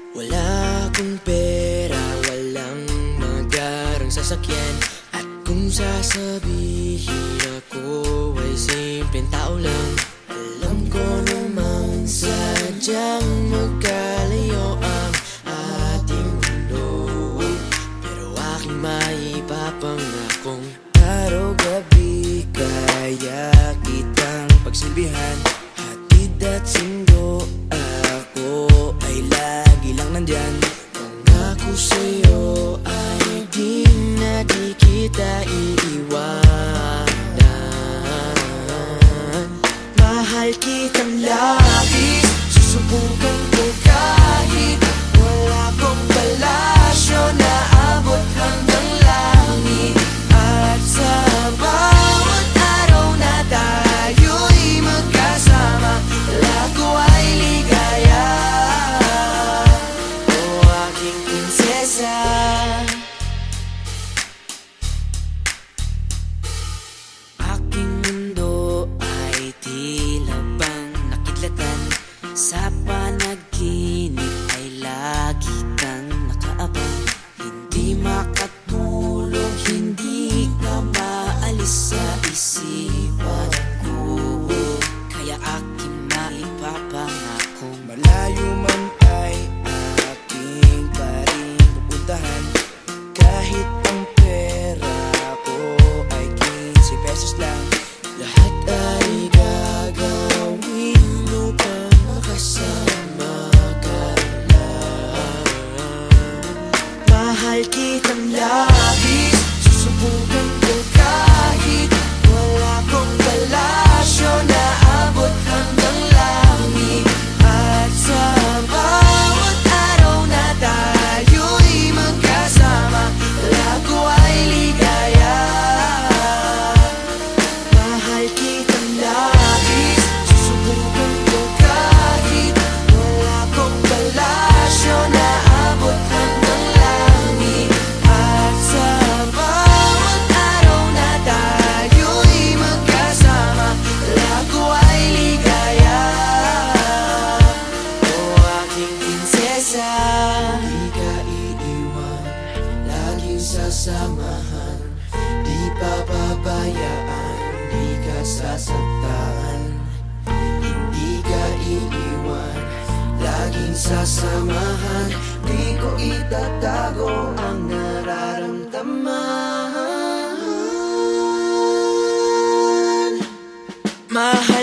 Wala akong pera, walang magarang sasakyan. At kung sasabihin ako ay simpleng tao lang, alam ko namang sadyang magkalayo ang ating mundo. Pero aking maipapangakong araw-gabi kaya kitang pagsilbihan. Hatid at sindo ako ay lagi lang nandyan. Pangako sa'yo ay di na di kita iiwanan. Mahal kitang labis, susubukan ko kahit wala kong palasyo na abot hanggang langit. At sa bawat araw na tayo'y magkasama, lago ay ligaya. O aking prinsesa, aking mundo ay tila bang nakidlatan. Sa panaginip ay lagi kang nakaabang. Hindi makatulog, hindi ka maalis sa isipan ko. Kaya aking maipapangakong malayo man ay aking pa rin pupuntahan. Kahit ang pera ko ay 15 pesos lang, lahat ay gagawin upang makasama ka lang. Mahal kitang labis, susubukan ko kahit wala kong palasyo na abot hanggang langit. At sa bawat araw na tayo'y magkasama, lago ay ligaya. Mahal kitang labis, susubukan ko kahit wala kong palasyo na abot hanggang langit. At sa bawat araw na tayo'y magkasama, lago ay ligaya. O aking prinsesa, di ka iiwan, laging sasamahan. Di papabayaan, di ka sasaktan. Hindi ka iiwan, laging sasamahan. Di ko itatago ang nararamdaman. Mahal